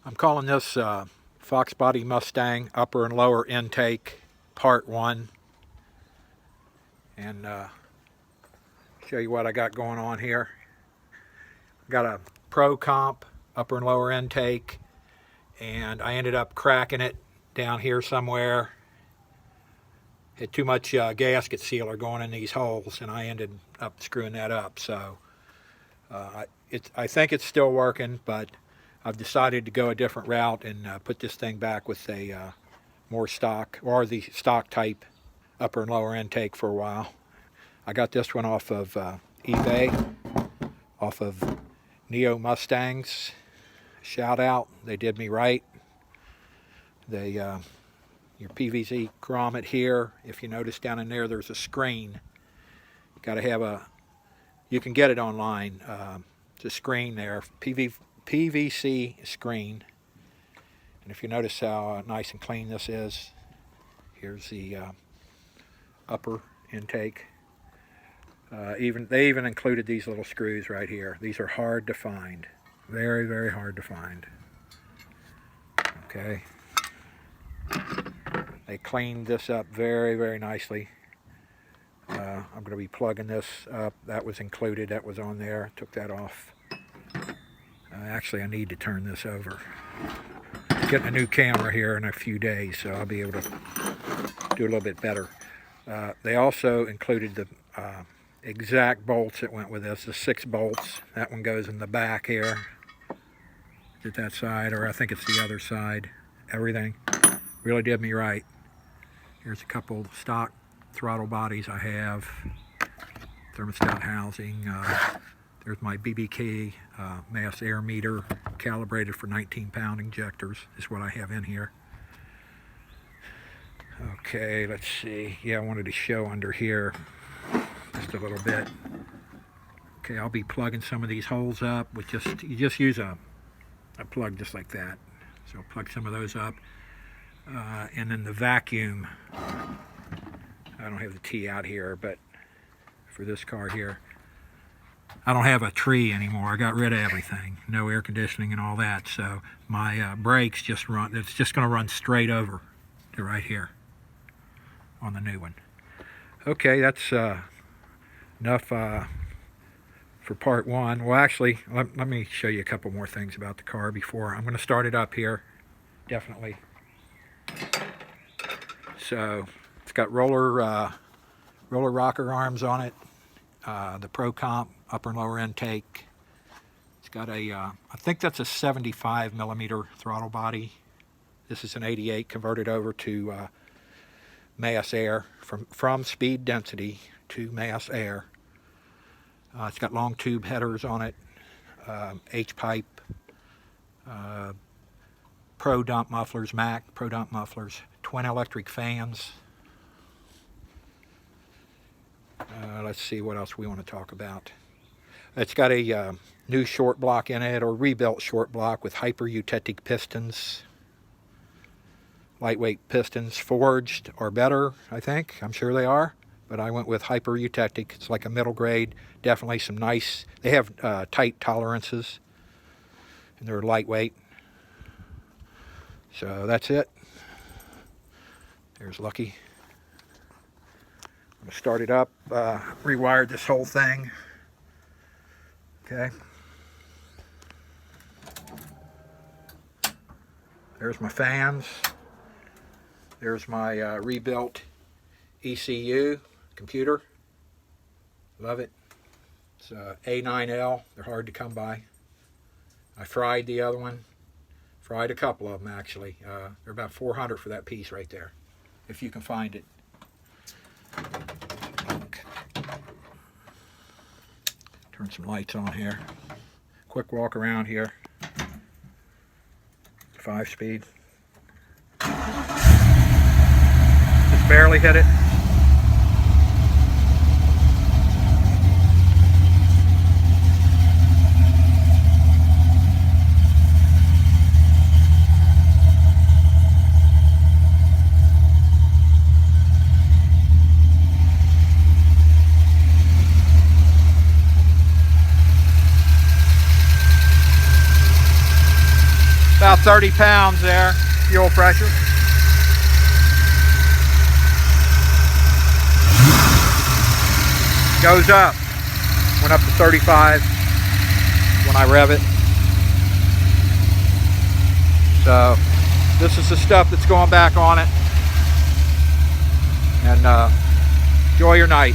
I'm calling this Foxbody Mustang upper and lower intake part 1, and show you what I got going on here. Got a Pro Comp upper and lower intake, and I ended up cracking it down here somewhere. Had too much gasket sealer going in these holes, and I ended up screwing that up. So I think it's still working, but I've decided to go a different route and put this thing back with a more stock, or the stock type upper and lower intake for a while. I got this one off of eBay, off of Neo Mustangs. Shout out, they did me right. They your PVC grommet here, if you notice down in there, there's a screen. You got to have a, you can get it online. It's a screen there, PVC screen. And if you notice how nice and clean this is, here's the upper intake. They even included these little screws right here. These are hard to find, very, very hard to find. Okay. They cleaned this up very, very nicely. I'm going to be plugging this up. That was included. That was on there. Took that off. Actually, I need to turn this over. I'm getting a new camera here in a few days, so I'll be able to do a little bit better. They also included the exact bolts that went with this. The 6 bolts. That one goes in the back here. Is it that side, or I think it's the other side. Everything really did me right. Here's a couple stock throttle bodies I have. Thermostat housing. There's my BBK mass air meter, calibrated for 19-pound injectors, is what I have in here. Okay, let's see. Yeah, I wanted to show under here just a little bit. Okay, I'll be plugging some of these holes up with you just use a plug just like that. So I'll plug some of those up. And then the vacuum, I don't have the T out here, but for this car here, I don't have a tree anymore. I got rid of everything. No air conditioning and all that. So my brakes just run, it's just going to run straight over to right here on the new one. Okay, that's enough for part 1. Well, actually, let me show you a couple more things about the car before. I'm going to start it up here, definitely. So it's got roller rocker arms on it. The Pro Comp upper and lower intake. It's got a I think that's a 75 millimeter throttle body. This is an 88 converted over to mass air, from speed density to mass air. It's got long tube headers on it, H-pipe, Pro dump mufflers, Mac Pro dump mufflers, twin electric fans. Let's see what else we want to talk about. It's got a new short block in it, or rebuilt short block with hyper-eutetic pistons. Lightweight pistons, forged or better, I think. I'm sure they are. But I went with hyper-eutetic. It's like a middle grade. Definitely some nice, they have tight tolerances. And they're lightweight. So that's it. There's Lucky. I'm going to start it up, rewired this whole thing. Okay. There's my fans. There's my rebuilt ECU computer. Love it. It's A9L. They're hard to come by. I fried the other one. Fried a couple of them, actually. They're about $400 for that piece right there, if you can find it. Okay. Turn some lights on here. Quick walk around here. 5-speed. Just barely hit it. About 30 pounds there, fuel pressure. Goes up. Went up to 35 when I rev it. So this is the stuff that's going back on it. And enjoy your night.